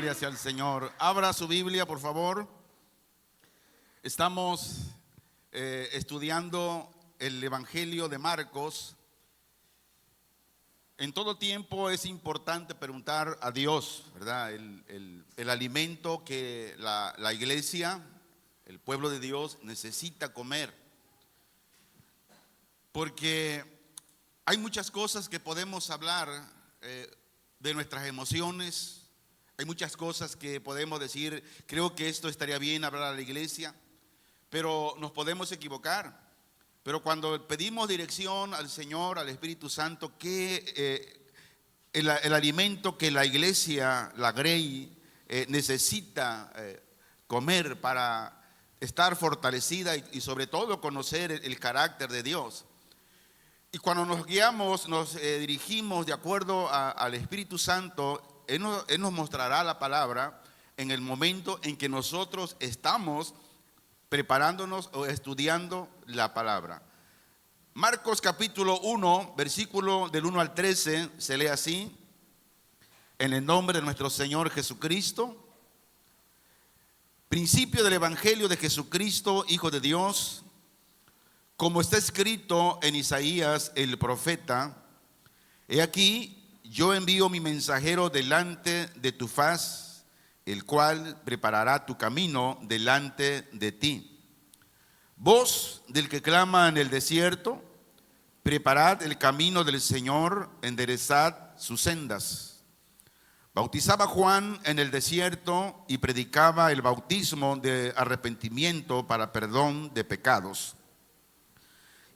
Gloria sea al Señor. Abra su Biblia, por favor. Estamos estudiando el Evangelio de Marcos. En todo tiempo es importante preguntar a Dios, ¿verdad? El alimento que la iglesia, el pueblo de Dios necesita comer. Porque hay muchas cosas que podemos hablar de nuestras emociones. Hay muchas cosas que podemos decir, creo que esto estaría bien hablar a la iglesia, pero nos podemos equivocar. Pero cuando pedimos dirección al Señor, al Espíritu Santo, que el alimento que la iglesia, la Grey, necesita comer para estar fortalecida y sobre todo conocer el carácter de Dios. Y cuando nos guiamos, nos dirigimos de acuerdo al Espíritu Santo, Él nos mostrará la palabra en el momento en que nosotros estamos preparándonos o estudiando la palabra. Marcos capítulo 1, versículo del 1 al 13, se lee así: en el nombre de nuestro Señor Jesucristo. Principio del Evangelio de Jesucristo, Hijo de Dios, como está escrito en Isaías el profeta: he aquí, yo envío mi mensajero delante de tu faz, el cual preparará tu camino delante de ti. Voz del que clama en el desierto: preparad el camino del Señor, enderezad sus sendas. Bautizaba Juan en el desierto y predicaba el bautismo de arrepentimiento para perdón de pecados.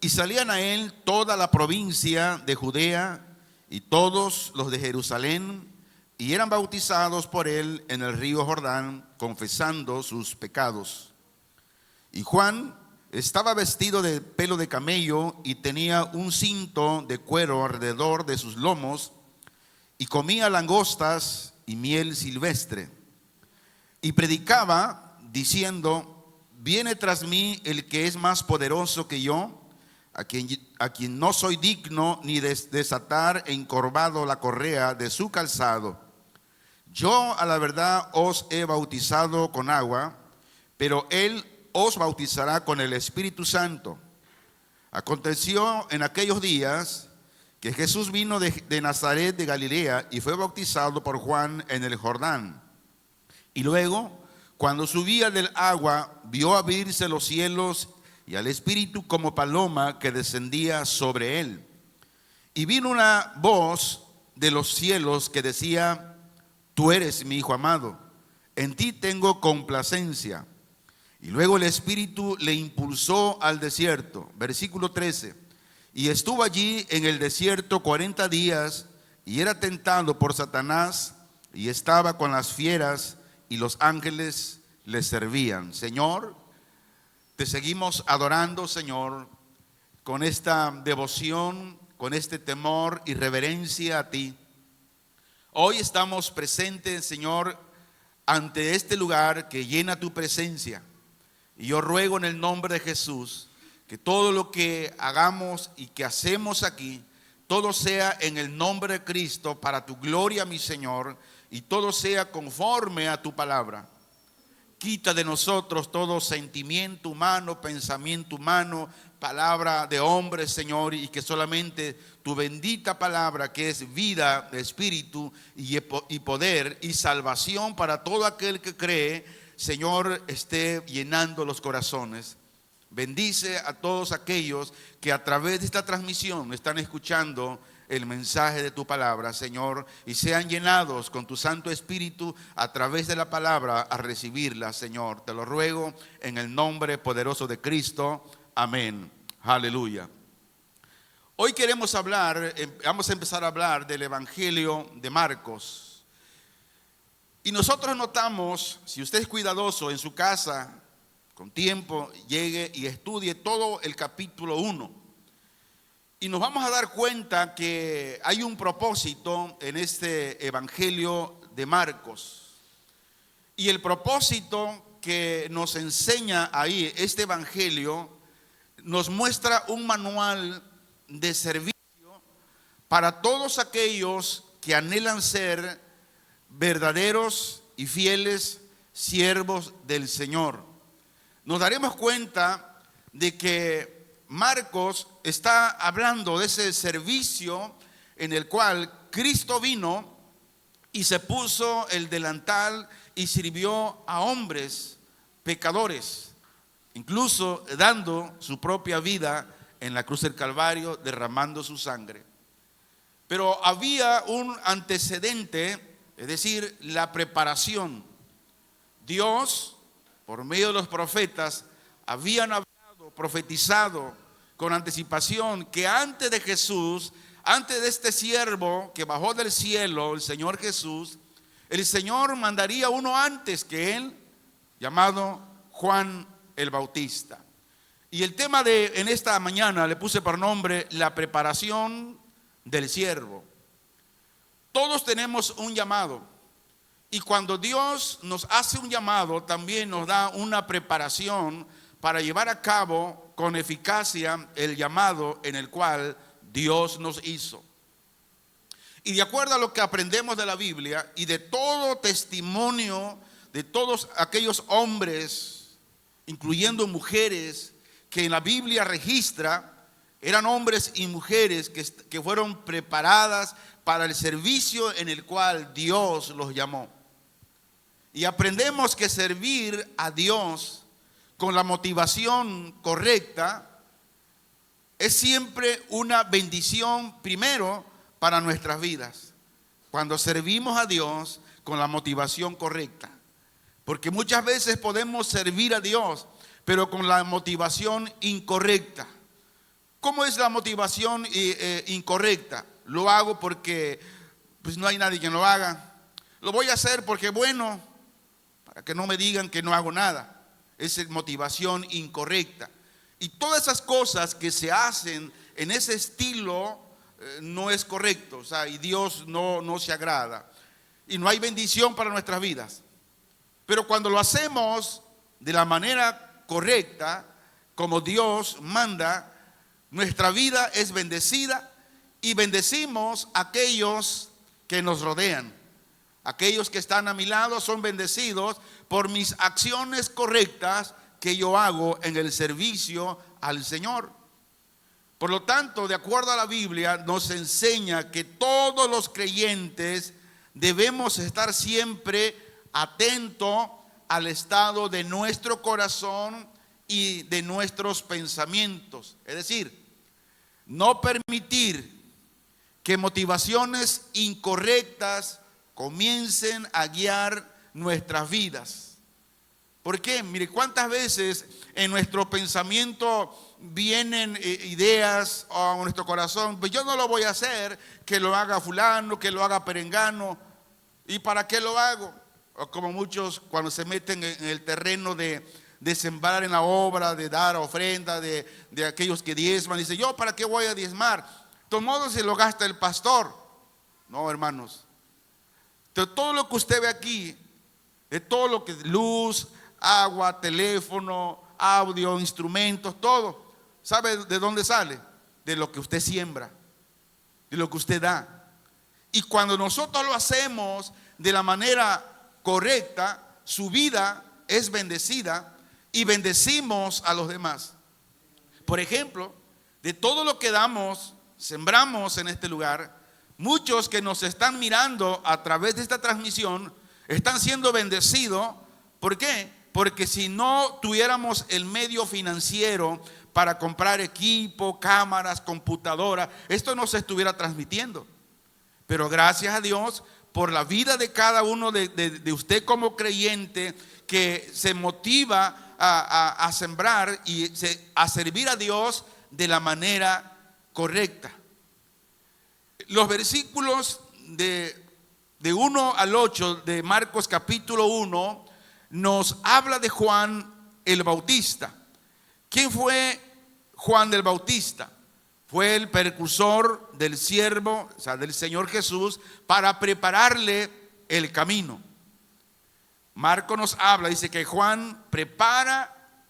Y salían a él toda la provincia de Judea y todos los de Jerusalén, y eran bautizados por él en el río Jordán, confesando sus pecados. Y Juan estaba vestido de pelo de camello y tenía un cinto de cuero alrededor de sus lomos, y comía langostas y miel silvestre. Y predicaba diciendo: viene tras mí el que es más poderoso que yo, a quien no soy digno ni de desatar encorvado la correa de su calzado. Yo a la verdad os he bautizado con agua, pero él os bautizará con el Espíritu Santo. Aconteció en aquellos días que Jesús vino de Nazaret de Galilea y fue bautizado por Juan en el Jordán. Y luego, cuando subía del agua, vio abrirse los cielos y al Espíritu como paloma que descendía sobre él. Y vino una voz de los cielos que decía: tú eres mi Hijo amado, en ti tengo complacencia. Y luego el Espíritu le impulsó al desierto. Versículo 13. Y estuvo allí en el desierto 40 días y era tentado por Satanás, y estaba con las fieras y los ángeles le servían. Señor, te seguimos adorando, Señor, con esta devoción, con este temor y reverencia a ti. Hoy estamos presentes, Señor, ante este lugar que llena tu presencia. Y yo ruego en el nombre de Jesús que todo lo que hagamos y que hacemos aquí, todo sea en el nombre de Cristo, para tu gloria, mi Señor, y todo sea conforme a tu palabra. Quita de nosotros todo sentimiento humano, pensamiento humano, palabra de hombre, Señor, y que solamente tu bendita palabra, que es vida, espíritu y poder y salvación para todo aquel que cree, Señor, esté llenando los corazones. Bendice a todos aquellos que a través de esta transmisión están escuchando el mensaje de tu palabra, Señor, y sean llenados con tu Santo Espíritu a través de la palabra a recibirla, Señor. Te lo ruego en el nombre poderoso de Cristo. Amén. Aleluya. Hoy queremos vamos a empezar a hablar del Evangelio de Marcos. Y nosotros notamos, si usted es cuidadoso en su casa, con tiempo, llegue y estudie todo el capítulo 1. Y nos vamos a dar cuenta que hay un propósito en este Evangelio de Marcos. Y el propósito que nos enseña ahí este Evangelio nos muestra un manual de servicio para todos aquellos que anhelan ser verdaderos y fieles siervos del Señor. Nos daremos cuenta de que Marcos está hablando de ese servicio en el cual Cristo vino y se puso el delantal y sirvió a hombres pecadores, incluso dando su propia vida en la cruz del Calvario, derramando su sangre. Pero había un antecedente, es decir, la preparación. Dios, por medio de los profetas, habían hablado, profetizado con anticipación que antes de Jesús, antes de este siervo que bajó del cielo, el Señor Jesús, el Señor mandaría uno antes que él, llamado Juan el Bautista. Y el tema en esta mañana le puse por nombre la preparación del siervo. Todos tenemos un llamado, y cuando Dios nos hace un llamado, también nos da una preparación para llevar a cabo con eficacia el llamado en el cual Dios nos hizo. Y de acuerdo a lo que aprendemos de la Biblia y de todo testimonio de todos aquellos hombres, incluyendo mujeres, que en la Biblia registra, eran hombres y mujeres que fueron preparadas para el servicio en el cual Dios los llamó. Y aprendemos que servir a Dios con la motivación correcta es siempre una bendición primero para nuestras vidas. Cuando servimos a Dios con la motivación correcta. Porque muchas veces podemos servir a Dios, pero con la motivación incorrecta. ¿Cómo es la motivación incorrecta? Lo hago porque pues no hay nadie que lo haga. Lo voy a hacer porque bueno, para que no me digan que no hago nada. Es motivación incorrecta. Y todas esas cosas que se hacen en ese estilo no es correcto. O sea, y Dios no se agrada. Y no hay bendición para nuestras vidas. Pero cuando lo hacemos de la manera correcta, como Dios manda, nuestra vida es bendecida y bendecimos a aquellos que nos rodean. Aquellos que están a mi lado son bendecidos por mis acciones correctas que yo hago en el servicio al Señor. Por lo tanto, de acuerdo a la Biblia, nos enseña que todos los creyentes debemos estar siempre atentos al estado de nuestro corazón y de nuestros pensamientos. Es decir, no permitir que motivaciones incorrectas comiencen a guiar nuestras vidas. ¿Por qué? Mire, cuántas veces en nuestro pensamiento vienen ideas a nuestro corazón, pues yo no lo voy a hacer, que lo haga fulano, que lo haga perengano. ¿Y para qué lo hago? O como muchos cuando se meten en el terreno de sembrar en la obra, de dar ofrenda, de aquellos que diezman, dice, yo para qué voy a diezmar, de todos modos se lo gasta el pastor. No, hermanos, de todo lo que usted ve aquí, de todo lo que luz, agua, teléfono, audio, instrumentos, todo, ¿sabe de dónde sale? De lo que usted siembra, de lo que usted da. Y cuando nosotros lo hacemos de la manera correcta, su vida es bendecida y bendecimos a los demás. Por ejemplo, de todo lo que damos, sembramos en este lugar, muchos que nos están mirando a través de esta transmisión están siendo bendecidos. ¿Por qué? Porque si no tuviéramos el medio financiero para comprar equipo, cámaras, computadoras, esto no se estuviera transmitiendo. Pero gracias a Dios por la vida de cada uno de usted como creyente que se motiva a sembrar y a servir a Dios de la manera correcta. Los versículos de 1 al 8 de Marcos capítulo 1 nos habla de Juan el Bautista. ¿Quién fue Juan el Bautista? Fue el precursor del siervo, o sea, del Señor Jesús, para prepararle el camino. Marcos nos habla, dice que Juan prepara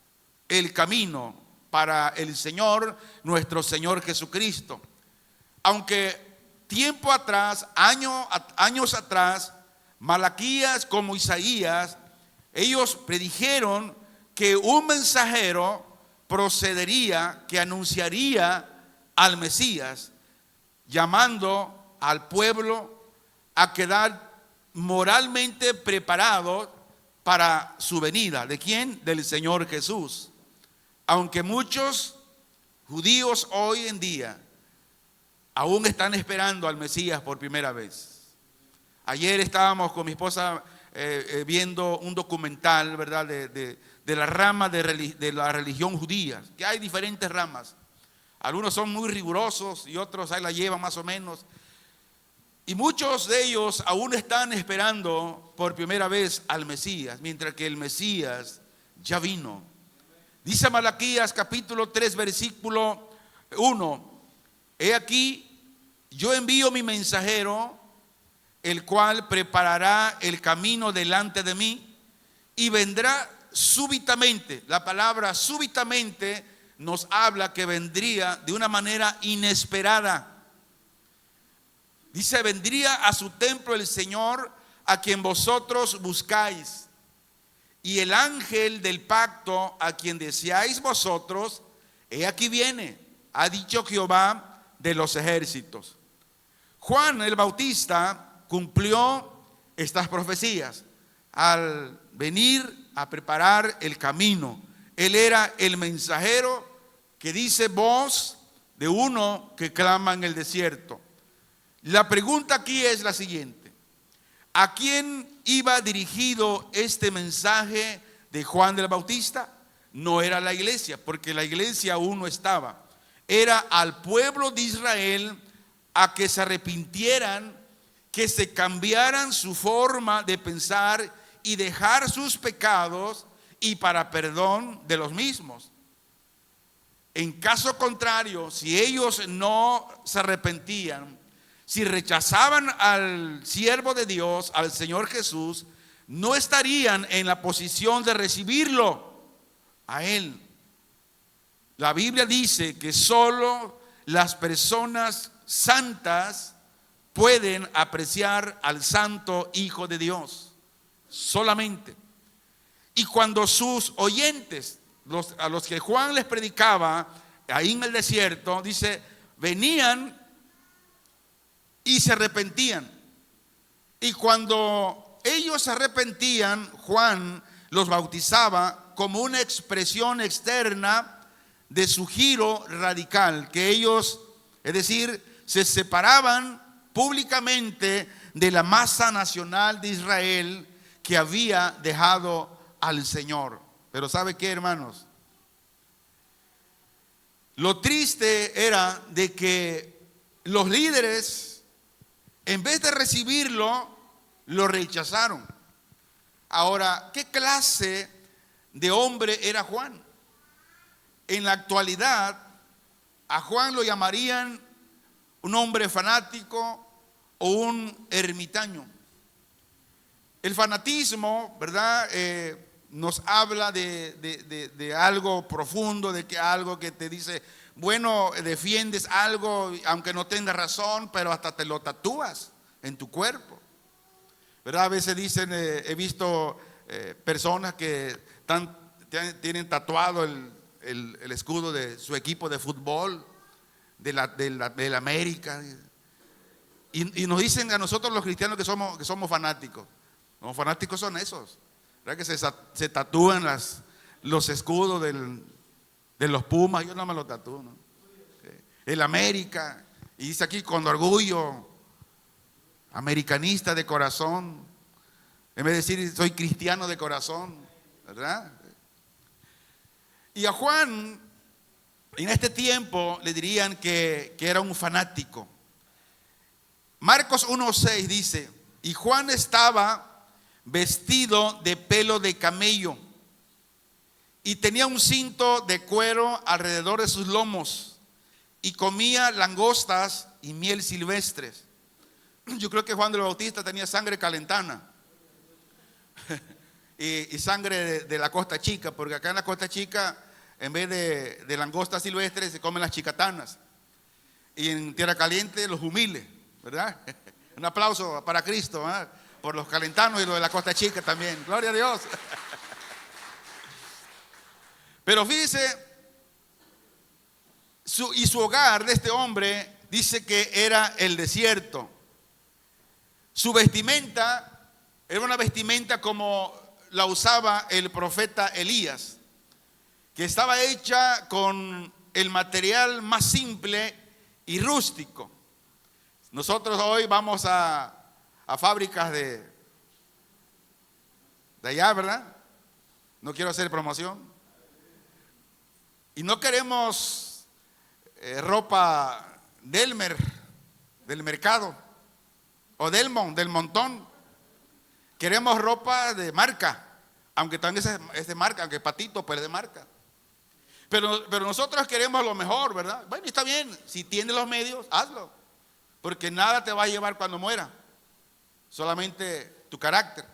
el camino para el Señor, nuestro Señor Jesucristo. Aunque tiempo atrás, años atrás, Malaquías como Isaías, ellos predijeron que un mensajero procedería, que anunciaría al Mesías, llamando al pueblo a quedar moralmente preparados para su venida. ¿De quién? Del Señor Jesús. Aunque muchos judíos hoy en día aún están esperando al Mesías por primera vez. Ayer estábamos con mi esposa viendo un documental, ¿verdad?, de la rama de la religión judía, que hay diferentes ramas. Algunos son muy rigurosos y otros ahí la llevan más o menos. Y muchos de ellos aún están esperando por primera vez al Mesías, mientras que el Mesías ya vino. Dice Malaquías capítulo 3 versículo 1: he aquí, yo envío mi mensajero, el cual preparará el camino delante de mí, y vendrá súbitamente. La palabra súbitamente nos habla que vendría de una manera inesperada. Dice, vendría a su templo el Señor, a quien vosotros buscáis, y el ángel del pacto, a quien deseáis vosotros, he aquí viene, ha dicho Jehová de los ejércitos. Juan el Bautista cumplió estas profecías al venir a preparar el camino. Él era el mensajero que dice voz de uno que clama en el desierto. La pregunta aquí es la siguiente: ¿a quién iba dirigido este mensaje de Juan el Bautista? No era la iglesia, porque la iglesia aún no estaba. Era al pueblo de Israel, a que se arrepintieran, que se cambiaran su forma de pensar y dejar sus pecados, y para perdón de los mismos. En caso contrario, si ellos no se arrepentían, si rechazaban al siervo de Dios, al Señor Jesús, no estarían en la posición de recibirlo a Él. La Biblia dice que solo las personas santas pueden apreciar al santo Hijo de Dios, solamente. Y cuando sus oyentes, a los que Juan les predicaba ahí en el desierto, dice, venían y se arrepentían. Y cuando ellos se arrepentían, Juan los bautizaba como una expresión externa de su giro radical, que ellos, es decir, se separaban públicamente de la masa nacional de Israel que había dejado al Señor. Pero ¿sabe qué, hermanos? Lo triste era de que los líderes, en vez de recibirlo, lo rechazaron. Ahora, ¿qué clase de hombre era Juan? En la actualidad, a Juan lo llamarían un hombre fanático o un ermitaño. El fanatismo, ¿verdad?, nos habla de algo profundo, de que algo que te dice, bueno, defiendes algo aunque no tengas razón, pero hasta te lo tatúas en tu cuerpo, ¿verdad? A veces dicen, he visto personas que tienen tatuado el escudo de su equipo de fútbol, de la América, y nos dicen a nosotros los cristianos que somos fanáticos. Los fanáticos son esos, ¿verdad?, que se tatúan los escudos de los Pumas. Yo no me lo tatúo, ¿no? El América, y dice aquí con orgullo, americanista de corazón, en vez de decir soy cristiano de corazón, ¿verdad? Y a Juan en este tiempo le dirían que era un fanático. Marcos 1:6 dice, y Juan estaba vestido de pelo de camello y tenía un cinto de cuero alrededor de sus lomos, y comía langostas y miel silvestres. Yo creo que Juan el Bautista tenía sangre calentana y sangre de la Costa Chica, porque acá en la Costa Chica, en vez de langostas silvestres, se comen las chicatanas, y en Tierra Caliente los humiles, ¿verdad? Un aplauso para Cristo, ¿eh? por los calentanos y lo de la Costa Chica también. Gloria a Dios. Pero fíjese, su hogar de este hombre dice que era el desierto. Su vestimenta era una vestimenta como la usaba el profeta Elías, que estaba hecha con el material más simple y rústico. Nosotros hoy vamos a fábricas de allá, ¿verdad? No quiero hacer promoción. Y no queremos ropa Delmer, del mercado, o del montón. Queremos ropa de marca, aunque también es de marca, aunque Patito, pero es de marca. Pero nosotros queremos lo mejor, ¿verdad? Bueno, está bien, si tienes los medios, hazlo, porque nada te va a llevar cuando muera, solamente tu carácter.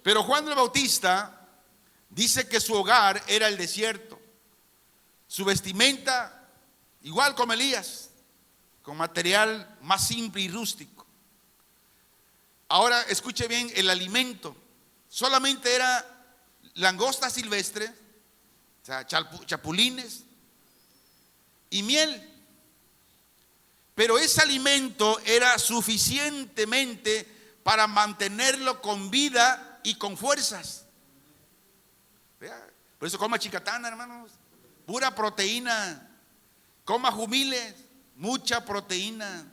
Pero Juan el Bautista dice que su hogar era el desierto, su vestimenta igual como Elías, con material más simple y rústico. Ahora escuche bien, el alimento solamente era langosta silvestre, o sea, chapulines y miel. Pero ese alimento era suficientemente para mantenerlo con vida y con fuerzas. Por eso coma chicatana, hermanos, pura proteína. Coma jumiles, mucha proteína.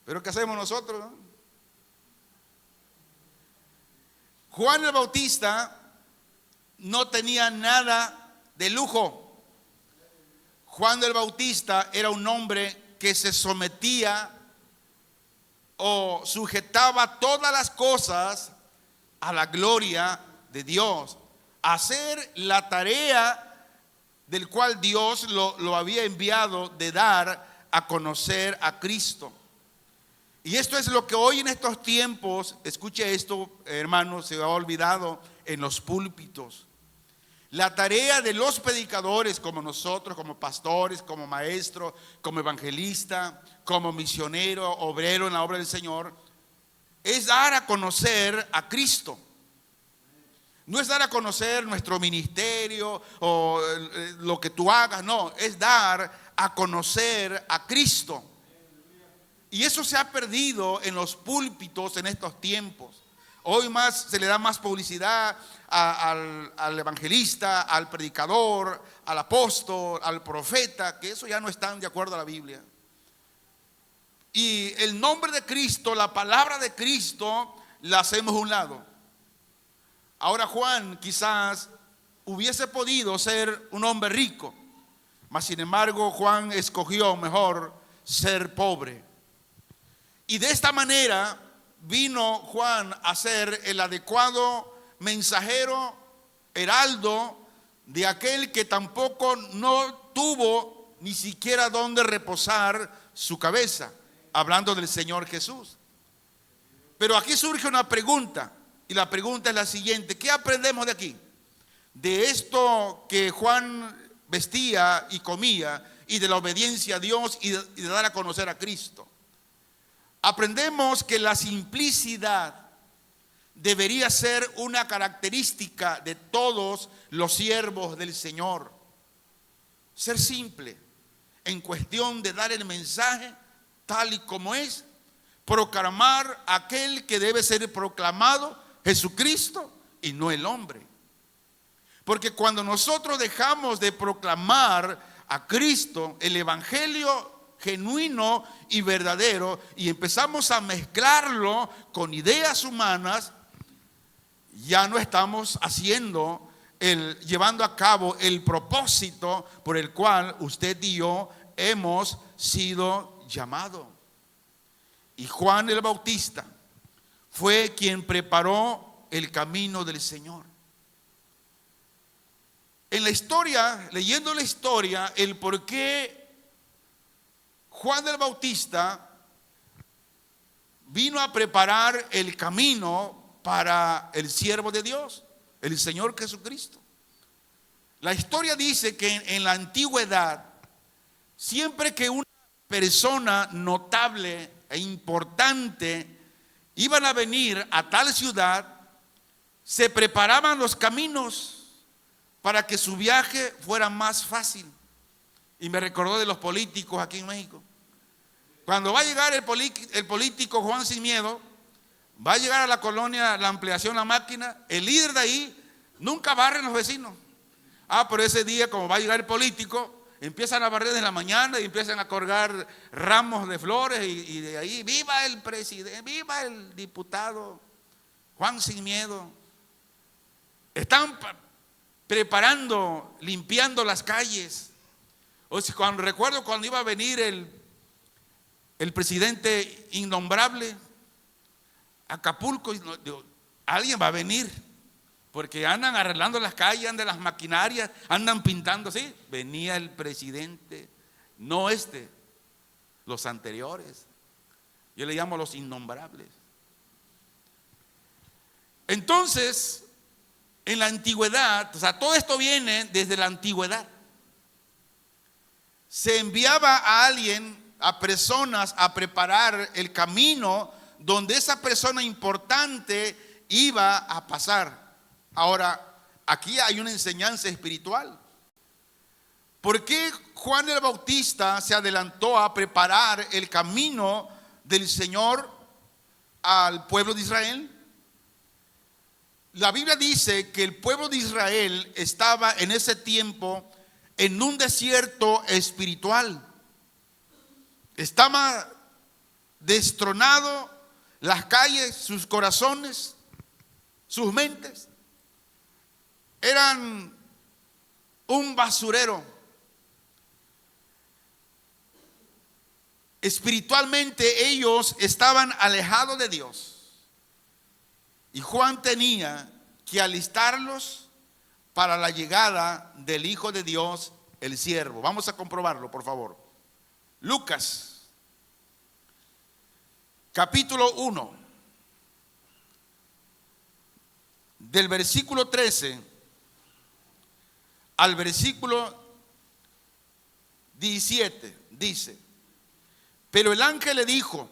Pero ¿qué hacemos nosotros, no? Juan el Bautista no tenía nada de lujo. Juan el Bautista era un hombre que se sometía o sujetaba todas las cosas a la gloria de Dios, a hacer la tarea del cual Dios lo había enviado, de dar a conocer a Cristo. Y esto es lo que hoy en estos tiempos, escuche esto, hermanos, se ha olvidado en los púlpitos. La tarea de los predicadores como nosotros, como pastores, como maestros, como evangelista, como misionero, obrero en la obra del Señor, es dar a conocer a Cristo. No es dar a conocer nuestro ministerio o lo que tú hagas, no, es dar a conocer a Cristo. Y eso se ha perdido en los púlpitos en estos tiempos. Hoy más se le da más publicidad al evangelista, al predicador, al apóstol, al profeta, que eso ya no están de acuerdo a la Biblia. Y el nombre de Cristo, la palabra de Cristo, la hacemos a un lado. Ahora Juan quizás hubiese podido ser un hombre rico, mas sin embargo Juan escogió mejor ser pobre. Y de esta manera vino Juan a ser el adecuado mensajero, heraldo de aquel que tampoco no tuvo ni siquiera donde reposar su cabeza, hablando del Señor Jesús. Pero aquí surge una pregunta, y la pregunta es la siguiente: ¿qué aprendemos de aquí? De esto que Juan vestía y comía, y de la obediencia a Dios y de dar a conocer a Cristo. Aprendemos que la simplicidad debería ser una característica de todos los siervos del Señor. Ser simple en cuestión de dar el mensaje tal y como es, proclamar aquel que debe ser proclamado, Jesucristo, y no el hombre. Porque cuando nosotros dejamos de proclamar a Cristo, el evangelio genuino y verdadero, y empezamos a mezclarlo con ideas humanas, ya no estamos llevando a cabo el propósito por el cual usted y yo hemos sido llamados. Y Juan el Bautista fue quien preparó el camino del Señor. En la historia, leyendo la historia, el por qué Juan el Bautista vino a preparar el camino para el siervo de Dios, el Señor Jesucristo. La historia dice que en la antigüedad, siempre que una persona notable e importante iban a venir a tal ciudad, se preparaban los caminos para que su viaje fuera más fácil. Y me recordó de los políticos aquí en México. Cuando va a llegar el político Juan Sin Miedo, va a llegar a la colonia, la ampliación La Máquina, el líder de ahí nunca barren los vecinos. Pero ese día, como va a llegar el político, empiezan a barrer desde la mañana y empiezan a colgar ramos de flores y de ahí, viva el presidente, viva el diputado Juan Sin Miedo. Están preparando, limpiando las calles. O sea, recuerdo cuando iba a venir el presidente innombrable a Acapulco, alguien va a venir, porque andan arreglando las calles, andan las maquinarias, andan pintando, ¿sí? Venía el presidente, no los anteriores. Yo le llamo los innombrables. Entonces, en la antigüedad, o sea, todo esto viene desde la antigüedad. Se enviaba a alguien, a personas, a preparar el camino donde esa persona importante iba a pasar. Ahora, aquí hay una enseñanza espiritual. ¿Por qué Juan el Bautista se adelantó a preparar el camino del Señor al pueblo de Israel? La Biblia dice que el pueblo de Israel estaba en ese tiempo en un desierto espiritual. Estaba destronado las calles, sus corazones, sus mentes. Eran un basurero. Espiritualmente ellos estaban alejados de Dios. Y Juan tenía que alistarlos para la llegada del Hijo de Dios, el siervo. Vamos a comprobarlo, por favor. Lucas, capítulo 1, del versículo 13 al versículo 17, dice: pero el ángel le dijo: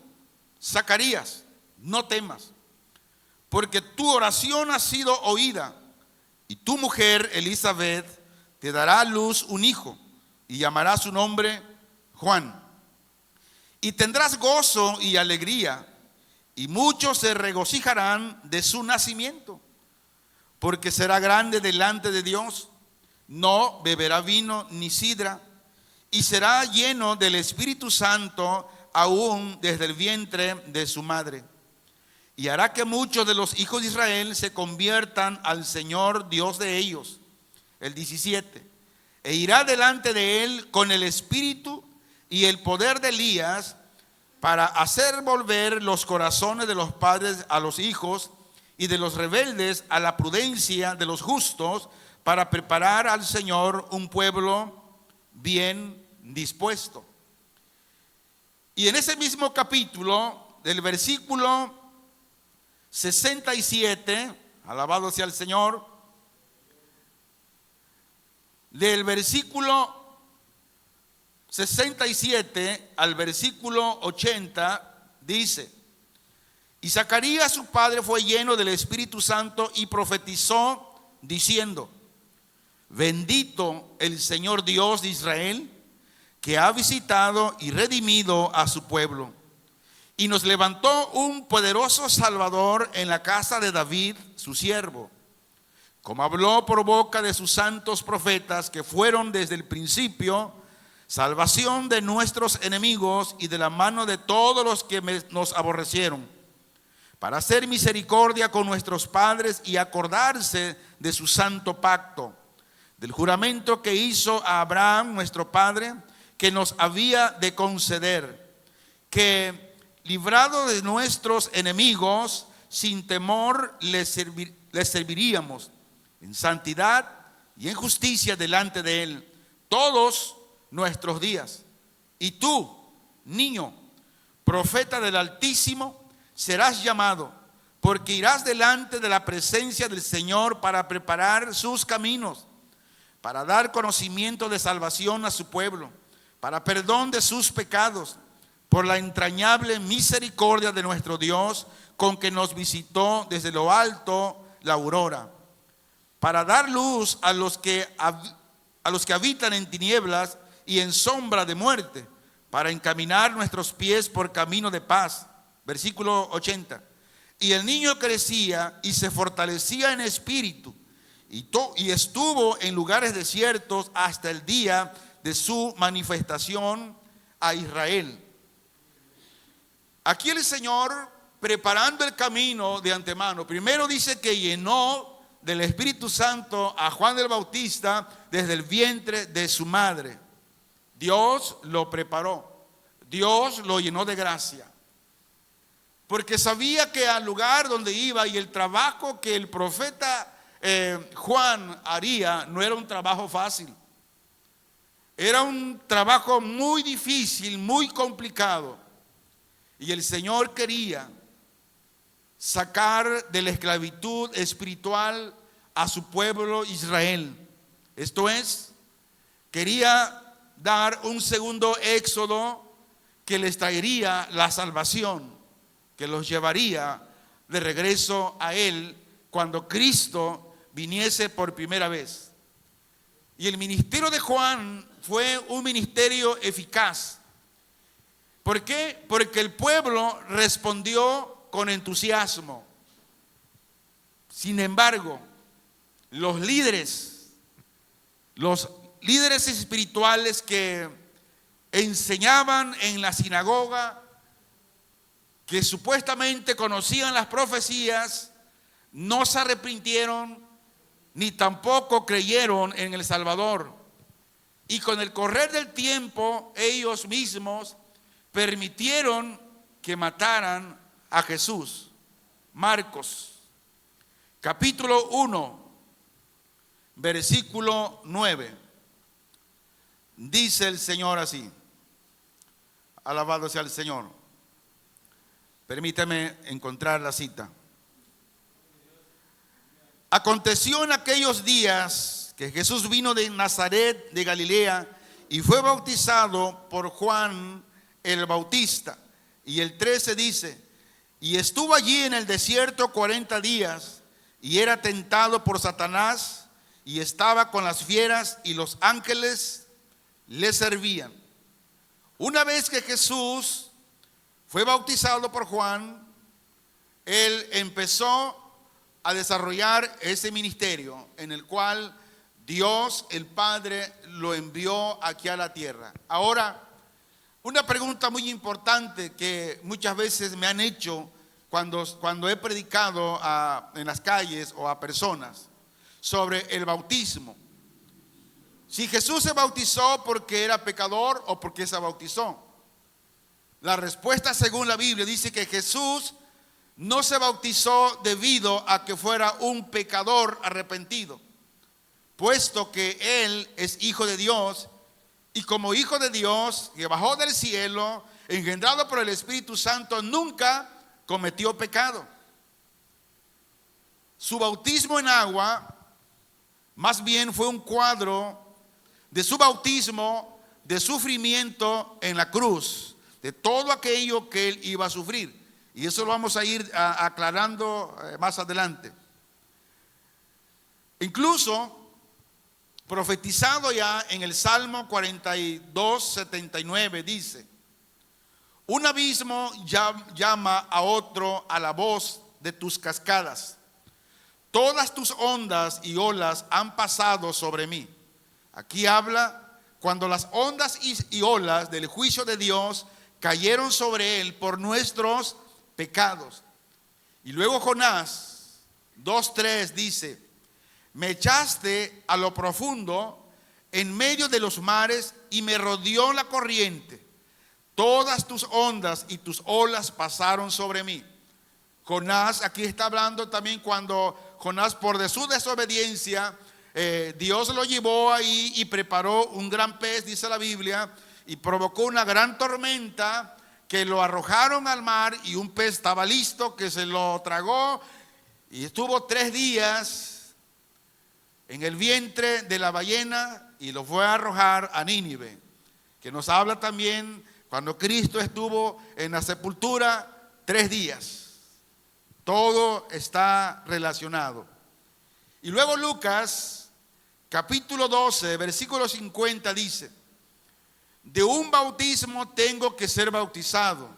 Zacarías, no temas, porque tu oración ha sido oída, y tu mujer Elizabeth te dará a luz un hijo, y llamará su nombre Juan. Y tendrás gozo y alegría, y muchos se regocijarán de su nacimiento, porque será grande delante de Dios. No beberá vino ni sidra, y será lleno del Espíritu Santo aún desde el vientre de su madre. Y hará que muchos de los hijos de Israel se conviertan al Señor Dios de ellos. El 17. E irá delante de él con el espíritu y el poder de Elías, para hacer volver los corazones de los padres a los hijos, y de los rebeldes a la prudencia de los justos, para preparar al Señor un pueblo bien dispuesto. Y en ese mismo capítulo, del versículo 67, alabado sea el Señor, del versículo 67 al versículo 80, dice: y Zacarías su padre fue lleno del Espíritu Santo y profetizó diciendo: bendito el Señor Dios de Israel, que ha visitado y redimido a su pueblo, y nos levantó un poderoso Salvador en la casa de David, su siervo, como habló por boca de sus santos profetas, que fueron desde el principio salvación de nuestros enemigos y de la mano de todos los que nos aborrecieron, para hacer misericordia con nuestros padres y acordarse de su santo pacto, del juramento que hizo a Abraham nuestro padre, que nos había de conceder, que librado de nuestros enemigos, sin temor les serviríamos en santidad y en justicia delante de él todos nuestros días. Y tú, niño, profeta del Altísimo, serás llamado, porque irás delante de la presencia del Señor para preparar sus caminos, para dar conocimiento de salvación a su pueblo, para perdón de sus pecados, por la entrañable misericordia de nuestro Dios, con que nos visitó desde lo alto la aurora, para dar luz a los que habitan en tinieblas y en sombra de muerte, para encaminar nuestros pies por camino de paz. Versículo 80. Y el niño crecía y se fortalecía en espíritu, y estuvo en lugares desiertos hasta el día de su manifestación a Israel. Aquí el Señor preparando el camino de antemano. Primero dice que llenó del Espíritu Santo a Juan el Bautista desde el vientre de su madre. Dios lo preparó, Dios lo llenó de gracia, porque sabía que al lugar donde iba y el trabajo que el profeta Juan haría no era un trabajo fácil. Era un trabajo muy difícil, muy complicado. Y el Señor quería sacar de la esclavitud espiritual a su pueblo Israel. Esto es, quería dar un segundo éxodo que les traería la salvación, que los llevaría de regreso a Él cuando Cristo viniese por primera vez. Y el ministerio de Juan fue un ministerio eficaz. ¿Por qué? Porque el pueblo respondió con entusiasmo. Sin embargo, los líderes espirituales que enseñaban en la sinagoga, que supuestamente conocían las profecías, no se arrepintieron ni tampoco creyeron en el Salvador. Y con el correr del tiempo, ellos mismos permitieron que mataran a Jesús. Marcos, capítulo 1, versículo 9. Dice el Señor así. Alabado sea el Señor. Permítame encontrar la cita. Aconteció en aquellos días que Jesús vino de Nazaret de Galilea y fue bautizado por Juan el Bautista. Y el 13 dice: y estuvo allí en el desierto 40 días y era tentado por Satanás y estaba con las fieras y los ángeles le servían. Una vez que Jesús fue bautizado por Juan, él empezó a desarrollar ese ministerio en el cual Dios el Padre lo envió aquí a la tierra. Ahora, una pregunta muy importante que muchas veces me han hecho cuando he predicado en las calles o a personas sobre el bautismo. Si Jesús se bautizó porque era pecador o porque se bautizó. La respuesta, según la Biblia, dice que Jesús no se bautizó debido a que fuera un pecador arrepentido, puesto que Él es hijo de Dios, y como hijo de Dios que bajó del cielo, engendrado por el Espíritu Santo, nunca cometió pecado. Su bautismo en agua más bien fue un cuadro de su bautismo, de sufrimiento en la cruz, de todo aquello que Él iba a sufrir. Y eso lo vamos a ir aclarando más adelante. Incluso profetizado ya en el Salmo 42, 79 dice: un abismo llama a otro a la voz de tus cascadas. Todas tus ondas y olas han pasado sobre mí. Aquí habla cuando las ondas y olas del juicio de Dios cayeron sobre él por nuestros pecados. Y luego Jonás 2:3 dice: me echaste a lo profundo en medio de los mares y me rodeó la corriente. Todas tus ondas y tus olas pasaron sobre mí. Jonás aquí está hablando también cuando Jonás, por de su desobediencia, Dios lo llevó ahí y preparó un gran pez, dice la Biblia, y provocó una gran tormenta que lo arrojaron al mar, y un pez estaba listo que se lo tragó y estuvo 3 días en el vientre de la ballena y lo fue a arrojar a Nínive, que nos habla también cuando Cristo estuvo en la sepultura 3 días. Todo está relacionado. Y luego Lucas, capítulo 12, versículo 50 dice: de un bautismo tengo que ser bautizado,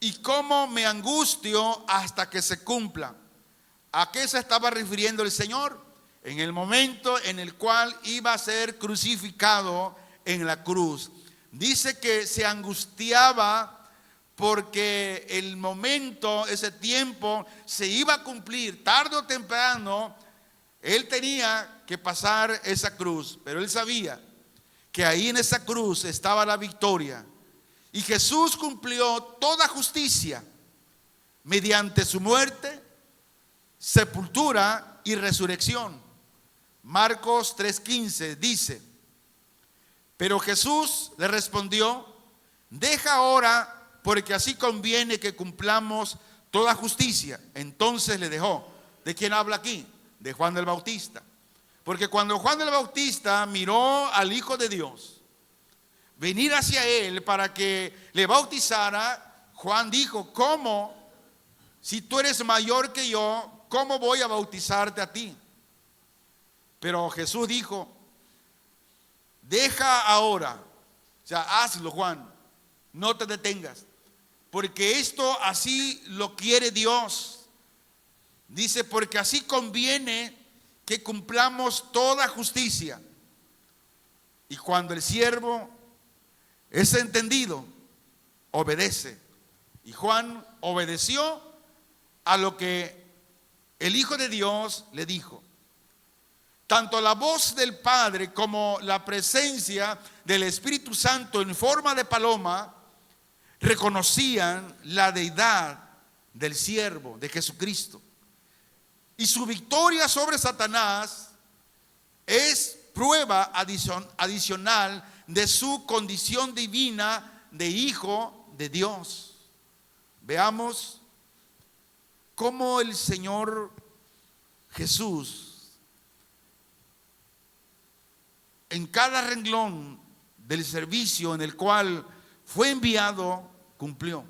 y cómo me angustio hasta que se cumpla. ¿A qué se estaba refiriendo el Señor? En el momento en el cual iba a ser crucificado en la cruz. Dice que se angustiaba porque el momento, ese tiempo se iba a cumplir tarde o temprano. Él tenía que pasar esa cruz, pero él sabía que ahí en esa cruz estaba la victoria. Y Jesús cumplió toda justicia mediante su muerte, sepultura y resurrección. Marcos 3:15 dice: pero Jesús le respondió: deja ahora, porque así conviene que cumplamos toda justicia. Entonces le dejó. ¿De quién habla aquí? De Juan el Bautista. Porque cuando Juan el Bautista miró al Hijo de Dios venir hacia él para que le bautizara, Juan dijo: ¿cómo? Si tú eres mayor que yo, ¿cómo voy a bautizarte a ti? Pero Jesús dijo: deja ahora, o sea, hazlo, Juan, no te detengas, porque esto así lo quiere Dios. Dice: porque así conviene que cumplamos toda justicia. Y cuando el siervo es entendido, obedece. Y Juan obedeció a lo que el Hijo de Dios le dijo. Tanto la voz del Padre como la presencia del Espíritu Santo en forma de paloma reconocían la deidad del siervo de Jesucristo. Y su victoria sobre Satanás es prueba adicional de su condición divina de hijo de Dios. Veamos cómo el Señor Jesús en cada renglón del servicio en el cual fue enviado cumplió.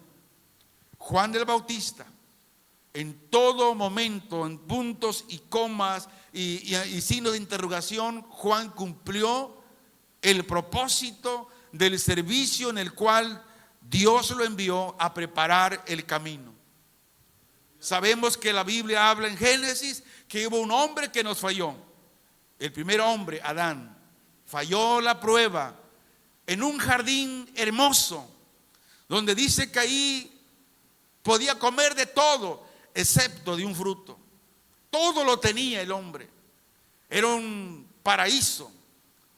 Juan el Bautista, en todo momento, en puntos y comas y signos de interrogación, Juan cumplió el propósito del servicio en el cual Dios lo envió a preparar el camino. Sabemos que la Biblia habla en Génesis que hubo un hombre que nos falló. El primer hombre, Adán, falló la prueba en un jardín hermoso, donde dice que ahí podía comer de todo, excepto de un fruto. Todo lo tenía el hombre. Era un paraíso,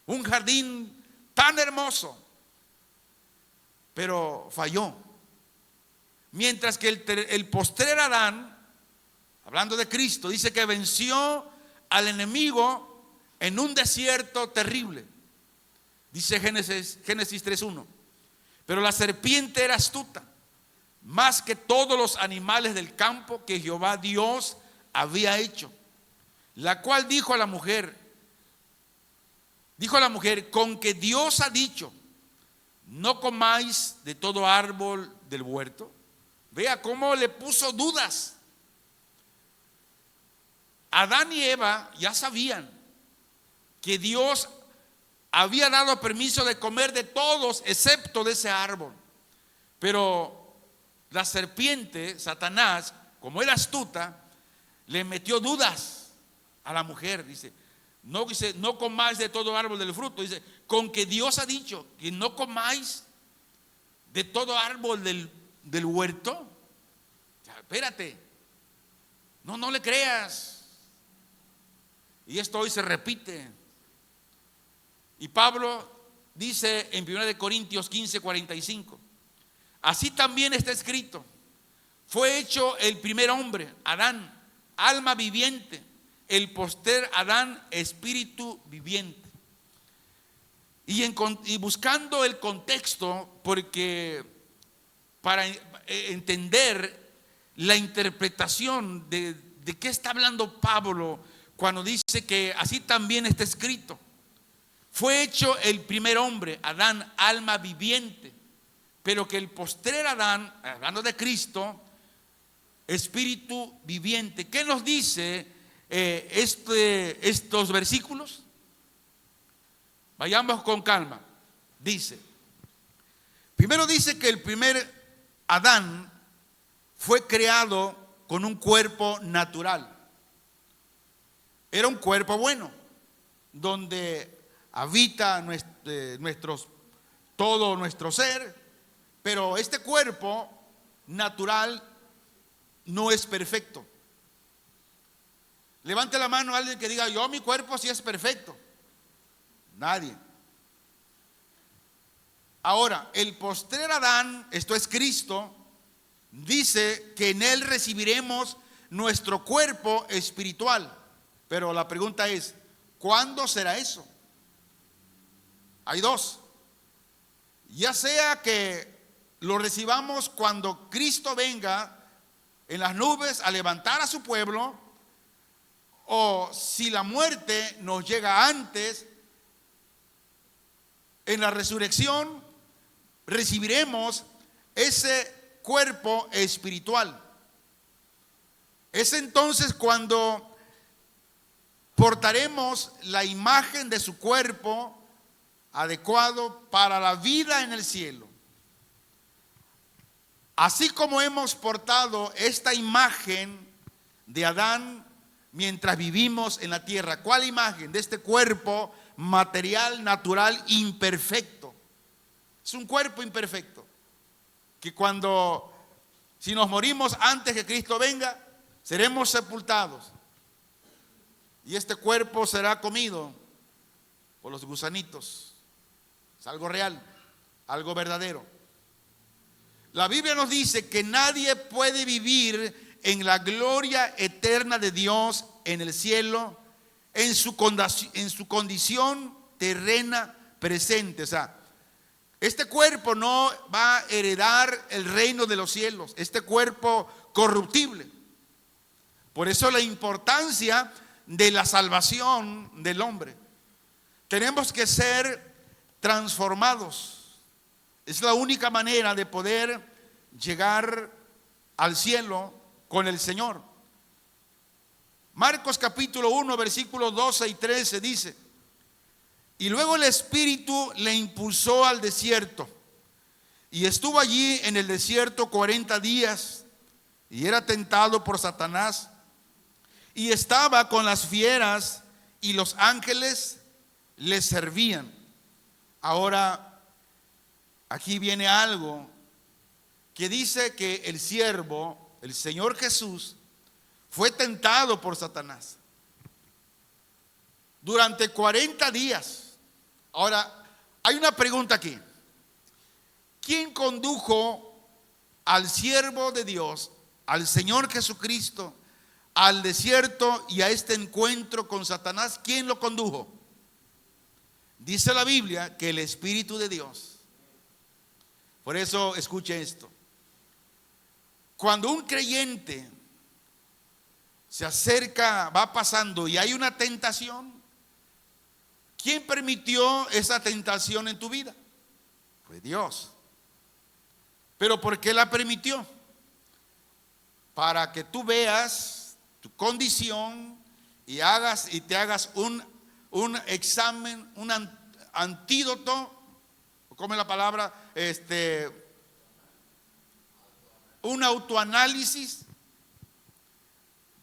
un jardín tan hermoso, pero falló. Mientras que el postrer Adán, hablando de Cristo, dice que venció al enemigo en un desierto terrible. Dice Génesis 3:1. Pero la serpiente era astuta, más que todos los animales del campo que Jehová Dios había hecho, la cual dijo a la mujer, con que Dios ha dicho: no comáis de todo árbol del huerto. Vea cómo le puso dudas. Adán y Eva ya sabían que Dios había dado permiso de comer de todos excepto de ese árbol. Pero la serpiente, Satanás, como era astuta, le metió dudas a la mujer. Dice, no comáis de todo árbol del fruto. Dice, con que Dios ha dicho que no comáis de todo árbol del huerto. O sea, espérate, no le creas. Y esto hoy se repite. Y Pablo dice en 1 Corintios 15:45: así también está escrito: fue hecho el primer hombre, Adán, alma viviente; el postrer Adán, espíritu viviente. Y buscando el contexto, porque para entender la interpretación de qué está hablando Pablo cuando dice que así también está escrito: fue hecho el primer hombre, Adán, alma viviente; pero que el postrer Adán, hablando de Cristo, espíritu viviente. ¿Qué nos dice estos versículos? Vayamos con calma. Dice, primero dice que el primer Adán fue creado con un cuerpo natural. Era un cuerpo bueno, donde habita todo nuestro ser, pero este cuerpo natural no es perfecto. Levante la mano a alguien que diga, yo mi cuerpo sí es perfecto. Nadie. Ahora, el postrer Adán, esto es Cristo, dice que en él recibiremos nuestro cuerpo espiritual. Pero la pregunta es, ¿cuándo será eso? Hay dos. Ya sea que lo recibamos cuando Cristo venga en las nubes a levantar a su pueblo, o si la muerte nos llega antes, en la resurrección recibiremos ese cuerpo espiritual. Es entonces cuando portaremos la imagen de su cuerpo adecuado para la vida en el cielo. Así como hemos portado esta imagen de Adán mientras vivimos en la tierra. ¿Cuál imagen? De este cuerpo material, natural, imperfecto. Es un cuerpo imperfecto que si nos morimos antes que Cristo venga, seremos sepultados. Y este cuerpo será comido por los gusanitos. Es algo real, algo verdadero. La Biblia nos dice que nadie puede vivir en la gloria eterna de Dios en el cielo, en su condición terrena presente. O sea, este cuerpo no va a heredar el reino de los cielos, este cuerpo corruptible. Por eso la importancia de la salvación del hombre. Tenemos que ser transformados. Es la única manera de poder llegar al cielo con el Señor. Marcos capítulo 1, versículos 12 y 13 dice: y luego el Espíritu le impulsó al desierto, y estuvo allí en el desierto 40 días, y era tentado por Satanás, y estaba con las fieras, y los ángeles le servían. Ahora, aquí viene algo que dice que el siervo, el Señor Jesús, fue tentado por Satanás durante 40 días. Ahora, hay una pregunta aquí. ¿Quién condujo al siervo de Dios, al Señor Jesucristo, al desierto y a este encuentro con Satanás? ¿Quién lo condujo? Dice la Biblia que el Espíritu de Dios. Por eso escuche esto. Cuando un creyente se acerca, va pasando y hay una tentación, ¿quién permitió esa tentación en tu vida? Fue Dios. ¿Pero por qué la permitió? Para que tú veas tu condición y te hagas un examen, un antídoto, ¿cómo es la palabra? Un autoanálisis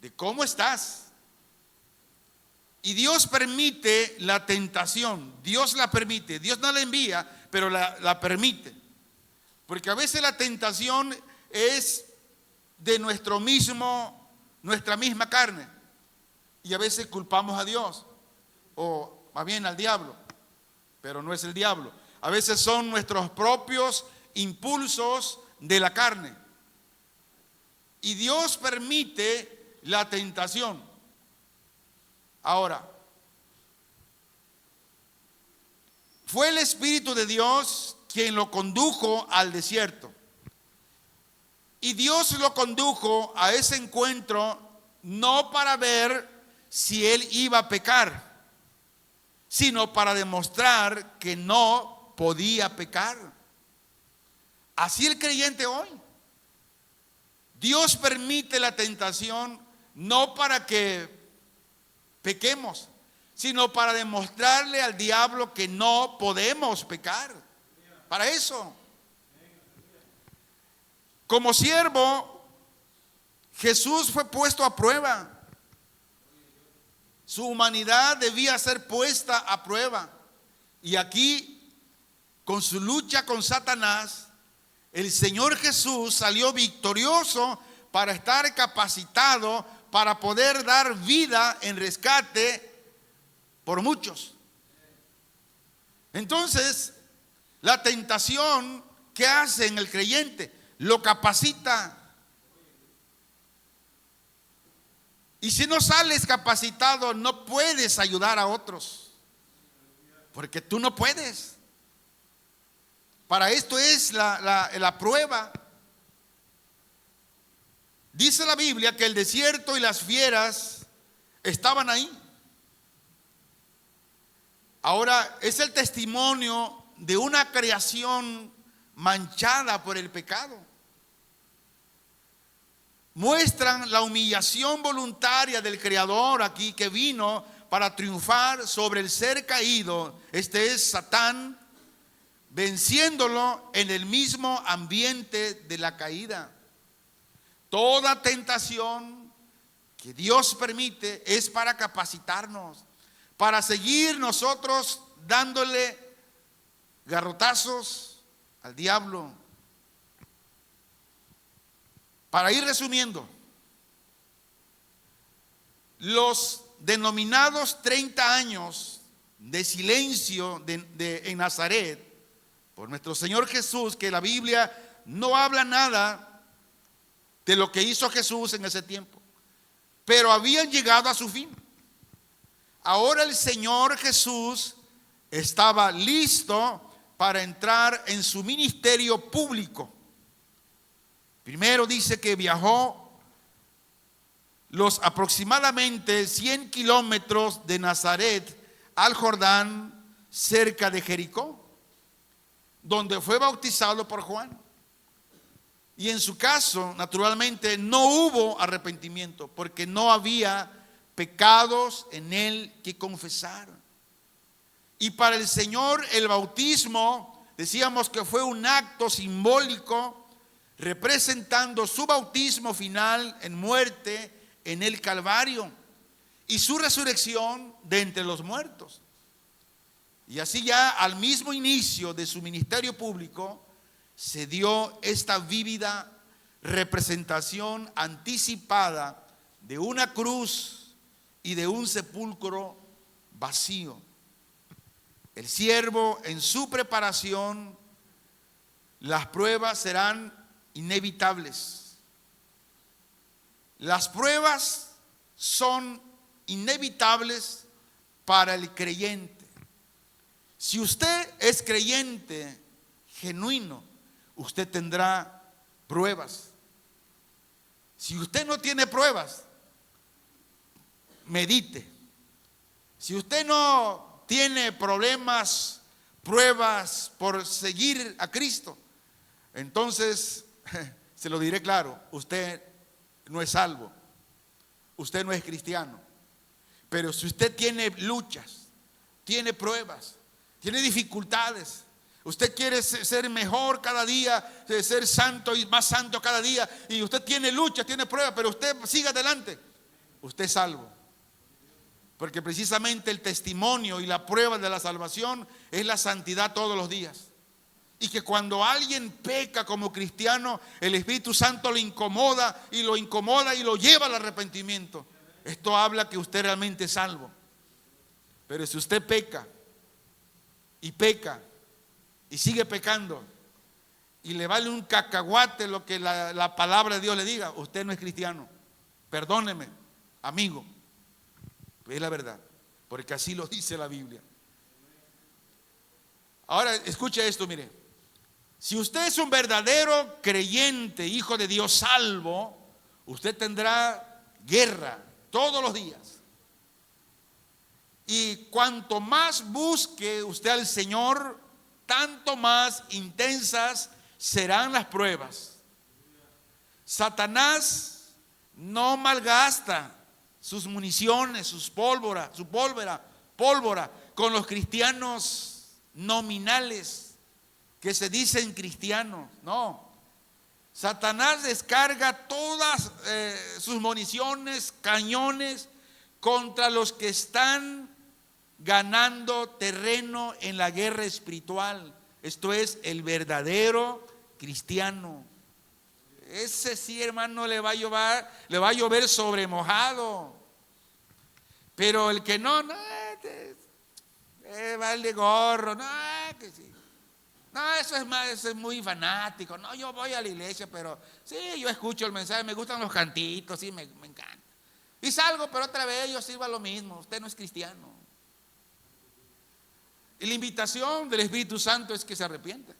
de cómo estás. Y Dios permite la tentación, Dios la permite, Dios no la envía, pero la permite. Porque a veces la tentación es de nuestra misma carne, y a veces culpamos a Dios, o más bien al diablo, pero no es el diablo. A veces son nuestros propios impulsos de la carne, y Dios permite la tentación. Ahora, fue el Espíritu de Dios quien lo condujo al desierto. Y Dios lo condujo a ese encuentro no para ver si él iba a pecar, sino para demostrar que no podía pecar. Así el creyente hoy. Dios permite la tentación no para que pequemos, sino para demostrarle al diablo que no podemos pecar. Para eso. Como siervo, Jesús fue puesto a prueba. Su humanidad debía ser puesta a prueba. Y aquí, con su lucha con Satanás, el Señor Jesús salió victorioso para estar capacitado para poder dar vida en rescate por muchos. Entonces, la tentación que hace en el creyente lo capacita. Y si no sales capacitado, no puedes ayudar a otros, porque tú no puedes. Para esto es la prueba. Dice la Biblia que el desierto y las fieras estaban ahí. Ahora es el testimonio de una creación manchada por el pecado. Muestran la humillación voluntaria del Creador aquí, que vino para triunfar sobre el ser caído. Este es Satán, venciéndolo en el mismo ambiente de la caída. Toda tentación que Dios permite es para capacitarnos, para seguir nosotros dándole garrotazos al diablo. Para ir resumiendo, los denominados 30 años de silencio en Nazaret por nuestro Señor Jesús, que la Biblia no habla nada de lo que hizo Jesús en ese tiempo, pero habían llegado a su fin. Ahora el Señor Jesús estaba listo para entrar en su ministerio público. Primero dice que viajó los aproximadamente 100 kilómetros de Nazaret al Jordán, cerca de Jericó, donde fue bautizado por Juan. Y en su caso, naturalmente, no hubo arrepentimiento, porque no había pecados en él que confesar. Y para el Señor el bautismo, decíamos que fue un acto simbólico, representando su bautismo final en muerte en el Calvario y su resurrección de entre los muertos. Y así ya al mismo inicio de su ministerio público se dio esta vívida representación anticipada de una cruz y de un sepulcro vacío. El siervo, en su preparación, las pruebas serán inevitables. Las pruebas son inevitables para el creyente. Si usted es creyente genuino, usted tendrá pruebas. Si usted no tiene pruebas, medite. Si usted no tiene problemas, pruebas por seguir a Cristo, entonces, se lo diré claro, usted no es salvo, usted no es cristiano. Pero si usted tiene luchas, tiene pruebas, tiene dificultades, usted quiere ser mejor cada día, ser santo y más santo cada día, y usted tiene luchas, tiene pruebas, pero usted siga adelante, usted es salvo. Porque precisamente el testimonio y la prueba de la salvación es la santidad todos los días. Y que cuando alguien peca como cristiano, el Espíritu Santo le incomoda y lo lleva al arrepentimiento. Esto habla que usted realmente es salvo. Pero si usted peca y sigue pecando y le vale un cacahuate lo que la palabra de Dios le diga, usted no es cristiano. Perdóneme, amigo. Es la verdad, porque así lo dice la Biblia. Ahora escuche esto, mire. Si usted es un verdadero creyente, hijo de Dios salvo, usted tendrá guerra todos los días. Y cuanto más busque usted al Señor, tanto más intensas serán las pruebas. Satanás no malgasta sus municiones, su pólvora con los cristianos nominales que se dicen cristianos. No. Satanás descarga todas sus municiones, cañones contra los que están ganando terreno en la guerra espiritual. Esto es el verdadero cristiano. Ese sí, hermano, le va a llover sobre mojado. Pero el que no, vale gorro, no, que sí. No, eso es muy fanático. No, yo voy a la iglesia, pero sí, yo escucho el mensaje, me gustan los cantitos, sí, me encanta. Y salgo, pero otra vez yo sirvo a lo mismo. Usted no es cristiano. Y la invitación del Espíritu Santo es que se arrepienta.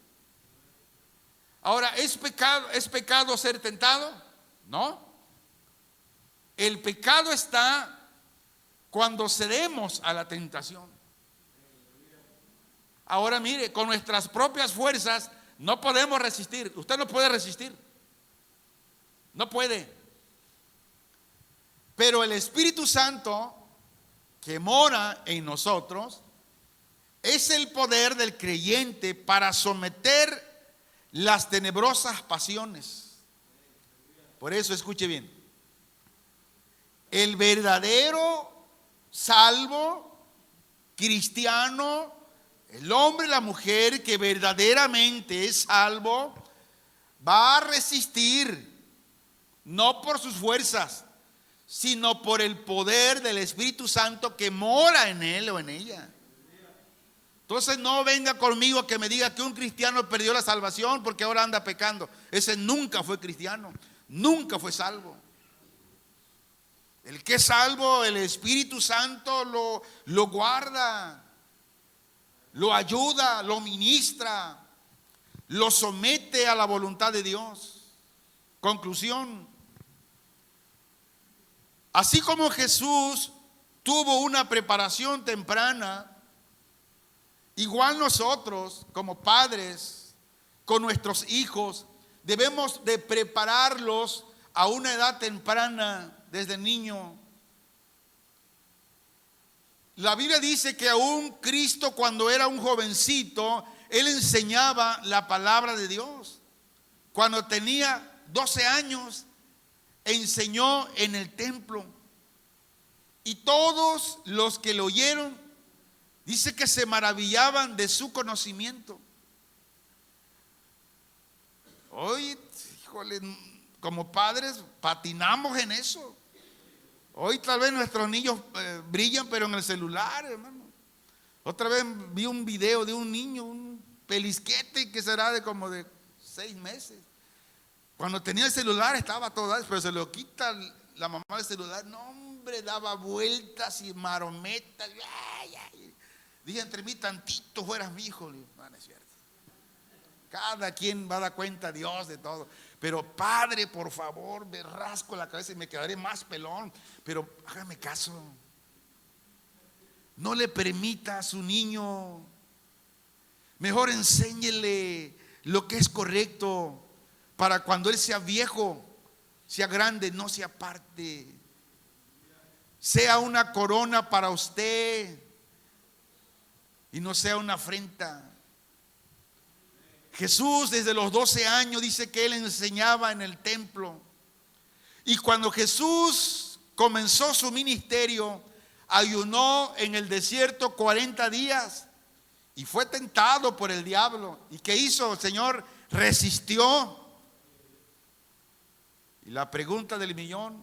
Ahora, ¿es pecado ser tentado? No. El pecado está cuando cedemos a la tentación. Ahora mire, con nuestras propias fuerzas no podemos resistir. Usted no puede resistir. No puede. Pero el Espíritu Santo que mora en nosotros es el poder del creyente para someter las tenebrosas pasiones. Por eso escuche bien. El verdadero salvo, cristiano, el hombre y la mujer que verdaderamente es salvo, va a resistir, no por sus fuerzas, sino por el poder del Espíritu Santo que mora en él o en ella. Entonces no venga conmigo a que me diga que un cristiano perdió la salvación porque ahora anda pecando. Ese nunca fue cristiano, nunca fue salvo. El que es salvo, el Espíritu Santo lo guarda, lo ayuda, lo ministra, lo somete a la voluntad de Dios. Conclusión. Así como Jesús tuvo una preparación temprana, igual nosotros como padres con nuestros hijos debemos de prepararlos a una edad temprana, desde niño. La Biblia dice que aún Cristo, cuando era un jovencito, Él enseñaba la palabra de Dios. Cuando tenía 12 años, enseñó en el templo. Y todos los que lo oyeron, dice que se maravillaban de su conocimiento. Hoy, híjole, como padres patinamos en eso. Hoy tal vez nuestros niños brillan, pero en el celular, hermano. Otra vez vi un video de un niño, un pelisquete que será de como de 6 meses. Cuando tenía el celular estaba todo, pero se lo quita la mamá del celular. No, hombre, daba vueltas y marometas. Dije, entre mí tantito fueras mi hijo. No es cierto. Cada quien va a dar cuenta a Dios de todo. Pero padre, por favor, me rasco la cabeza y me quedaré más pelón. Pero hágame caso. No le permita a su niño. Mejor enséñele lo que es correcto para cuando él sea viejo, sea grande, no se aparte. Sea una corona para usted y no sea una afrenta. Jesús desde los 12 años dice que Él enseñaba en el templo. Y cuando Jesús comenzó su ministerio, ayunó en el desierto 40 días y fue tentado por el diablo. ¿Y qué hizo el Señor? Resistió. Y la pregunta del millón: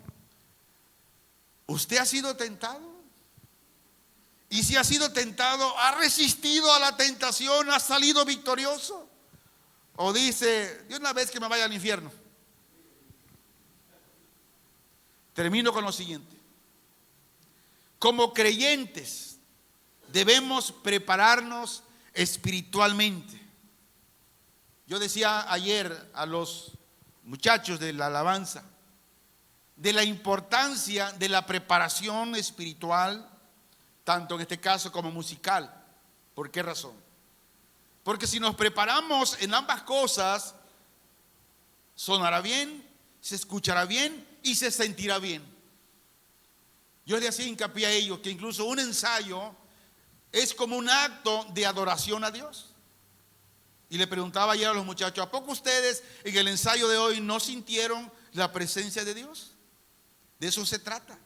¿usted ha sido tentado? Y si ha sido tentado, ¿ha resistido a la tentación? ¿Ha salido victorioso? ¿O dice, de una vez que me vaya al infierno? Termino con lo siguiente. Como creyentes debemos prepararnos espiritualmente. Yo decía ayer a los muchachos de la alabanza de la importancia de la preparación espiritual, tanto en este caso como musical. ¿Por qué razón? Porque si nos preparamos en ambas cosas, sonará bien, se escuchará bien y se sentirá bien. Yo le hacía hincapié a ellos que incluso un ensayo es como un acto de adoración a Dios. Y le preguntaba ayer a los muchachos, ¿a poco ustedes en el ensayo de hoy no sintieron la presencia de Dios? De eso se trata.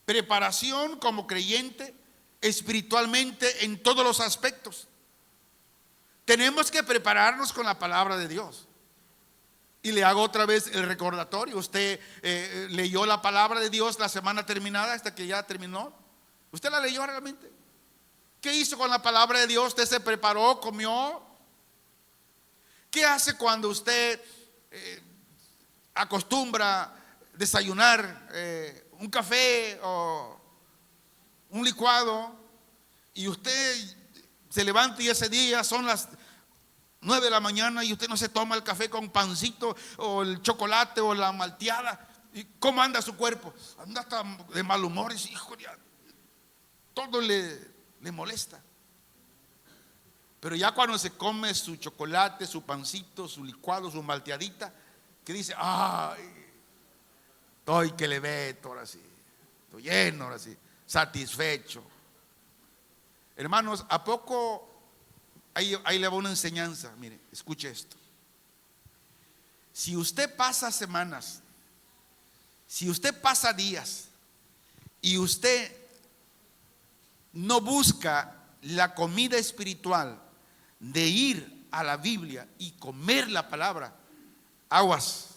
Preparación como creyente espiritualmente en todos los aspectos. Tenemos que prepararnos con la palabra de Dios. Y le hago otra vez el recordatorio. Usted leyó la palabra de Dios la semana terminada, hasta que ya terminó. ¿Usted la leyó realmente? ¿Qué hizo con la palabra de Dios? ¿Usted se preparó, comió? ¿Qué hace cuando usted acostumbra desayunar un café o un licuado, y usted se levanta y ese día son las 9 de la mañana y usted no se toma el café con pancito o el chocolate o la malteada? ¿Y cómo anda su cuerpo? Anda hasta de mal humor, y hijo, todo le molesta. Pero ya cuando se come su chocolate, su pancito, su licuado, su malteadita, que dice, ay, estoy que le veto, ahora sí, estoy lleno, ahora sí, satisfecho. Hermanos, ¿a poco ahí le va una enseñanza? Mire, escuche esto. Si usted pasa semanas, si usted pasa días y usted no busca la comida espiritual de ir a la Biblia y comer la palabra, aguas,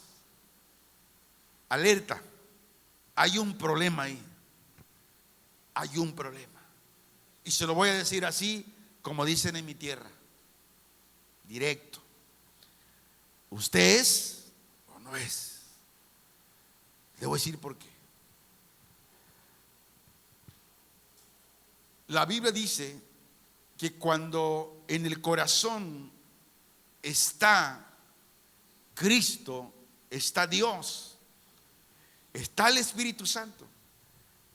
alerta, hay un problema ahí. Hay un problema. Y se lo voy a decir así, como dicen en mi tierra, directo. ¿Usted es o no es? Le voy a decir por qué. La Biblia dice que cuando en el corazón está Cristo, está Dios, está el Espíritu Santo,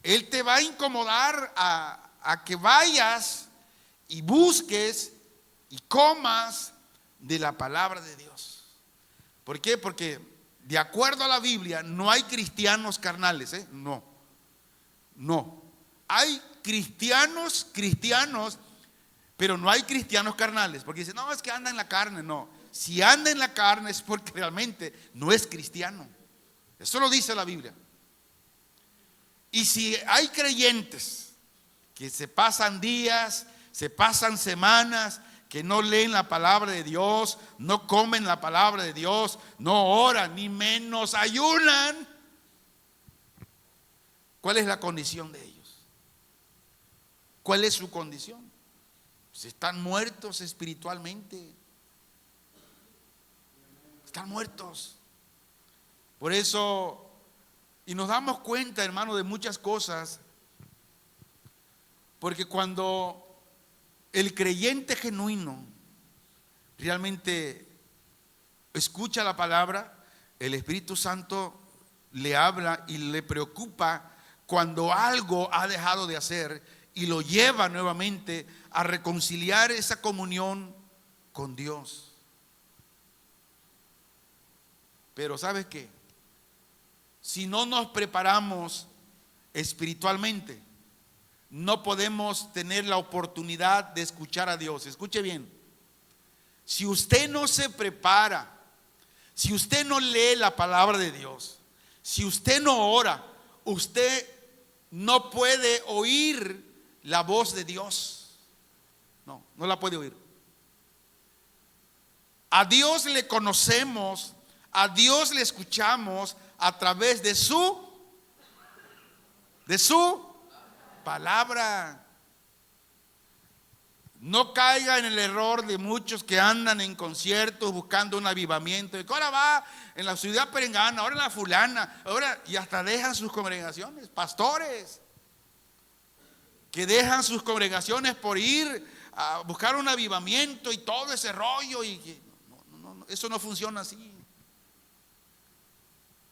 Él te va a incomodar a que vayas y busques y comas de la palabra de Dios. ¿Por qué? Porque de acuerdo a la Biblia no hay cristianos carnales, no. Hay cristianos, pero no hay cristianos carnales. Porque dicen, no, es que anda en la carne. No, si anda en la carne es porque realmente no es cristiano. Eso lo dice la Biblia. Y si hay creyentes que se pasan días, se pasan semanas, que no leen la palabra de Dios, no comen la palabra de Dios, no oran, ni menos ayunan, ¿cuál es la condición de ellos? ¿Cuál es su condición? Pues están muertos espiritualmente. Están muertos. Por eso, y nos damos cuenta, hermano, de muchas cosas, porque cuando el creyente genuino realmente escucha la palabra, el Espíritu Santo le habla y le preocupa cuando algo ha dejado de hacer y lo lleva nuevamente a reconciliar esa comunión con Dios. Pero ¿sabes qué? Si no nos preparamos espiritualmente, no podemos tener la oportunidad de escuchar a Dios. Escuche bien. Si usted no se prepara, si usted no lee la palabra de Dios, si usted no ora, usted no puede oír la voz de Dios. No la puede oír. A Dios le conocemos, a Dios le escuchamos a través de su palabra. No caiga en el error de muchos que andan en conciertos buscando un avivamiento. Y ahora va en la ciudad perengana, ahora en la fulana, ahora, y hasta dejan sus congregaciones. Pastores que dejan sus congregaciones por ir a buscar un avivamiento y todo ese rollo. Y no, eso no funciona así.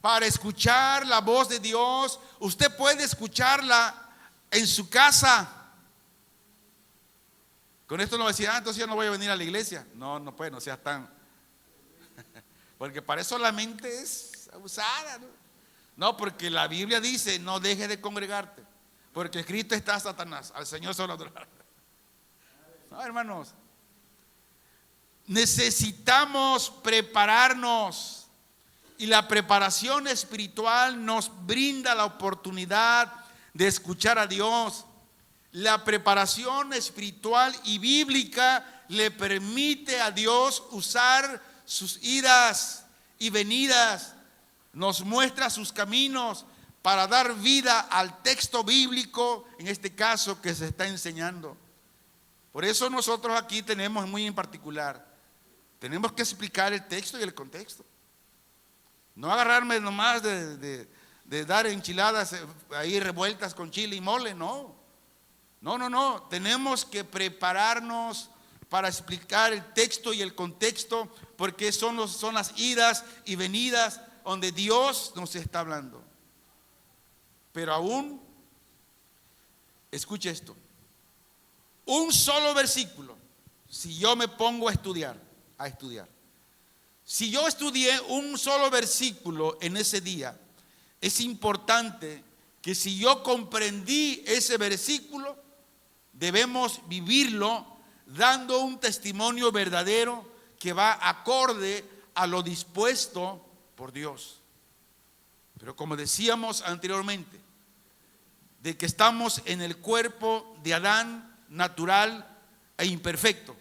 Para escuchar la voz de Dios, usted puede escucharla en su casa. Con esto no va a decir, entonces yo no voy a venir a la iglesia. No puede, no seas tan Porque para eso la mente es abusada, ¿no? No, porque la Biblia dice, no dejes de congregarte, porque escrito está Satanás, al Señor solo adorar. No, hermanos, necesitamos prepararnos, y la preparación espiritual nos brinda la oportunidad de escuchar a Dios. La preparación espiritual y bíblica le permite a Dios usar sus idas y venidas, nos muestra sus caminos para dar vida al texto bíblico, en este caso que se está enseñando. Por eso nosotros aquí tenemos muy en particular, tenemos que explicar el texto y el contexto. No agarrarme nomás de dar enchiladas ahí revueltas con chile y mole, no. No. Tenemos que prepararnos para explicar el texto y el contexto, porque son las idas y venidas donde Dios nos está hablando. Pero aún, escuche esto, un solo versículo, si yo me pongo a estudiar, si yo estudié un solo versículo en ese día, es importante que si yo comprendí ese versículo, debemos vivirlo dando un testimonio verdadero que va acorde a lo dispuesto por Dios. Pero como decíamos anteriormente, de que estamos en el cuerpo de Adán natural e imperfecto,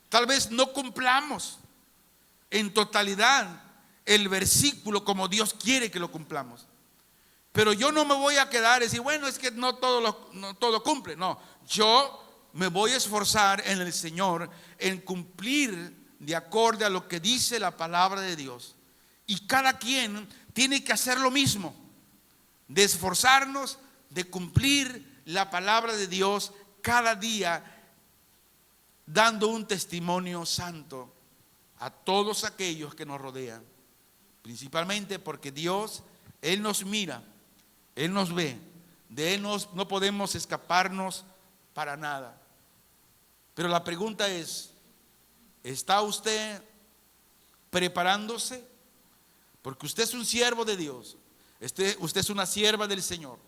tal vez no cumplamos en totalidad el versículo como Dios quiere que lo cumplamos. Pero yo no me voy a quedar y decir, bueno, es que no todo cumple. No, yo me voy a esforzar en el Señor en cumplir de acuerdo a lo que dice la palabra de Dios. Y cada quien tiene que hacer lo mismo, de esforzarnos, de cumplir la palabra de Dios cada día, dando un testimonio santo a todos aquellos que nos rodean. Principalmente porque Dios, Él nos mira, Él nos ve, de Él no podemos escaparnos para nada. Pero la pregunta es, ¿está usted preparándose? Porque usted es un siervo de Dios, usted es una sierva del Señor,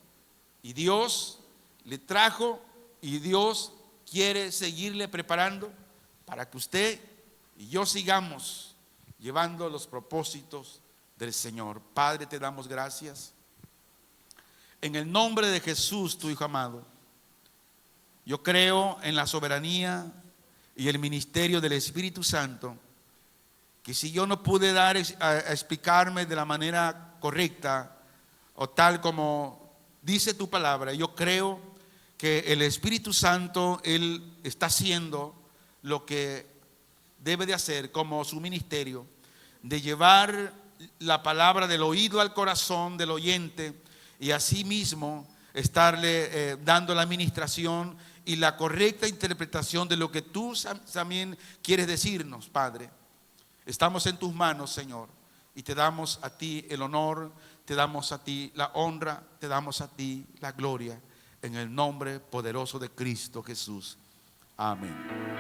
y Dios le trajo y Dios quiere seguirle preparando para que usted y yo sigamos llevando los propósitos del Señor. Padre, te damos gracias en el nombre de Jesús, tu Hijo amado. Yo creo en la soberanía y el ministerio del Espíritu Santo, que si yo no pude a explicarme de la manera correcta o tal como dice tu palabra, yo creo que el Espíritu Santo, Él está haciendo lo que debe de hacer como su ministerio, de llevar la palabra del oído al corazón del oyente y asimismo estarle dando la administración y la correcta interpretación de lo que tú también quieres decirnos, Padre. Estamos en tus manos, Señor, y te damos a ti el honor, te damos a ti la honra, te damos a ti la gloria, en el nombre poderoso de Cristo Jesús. Amén.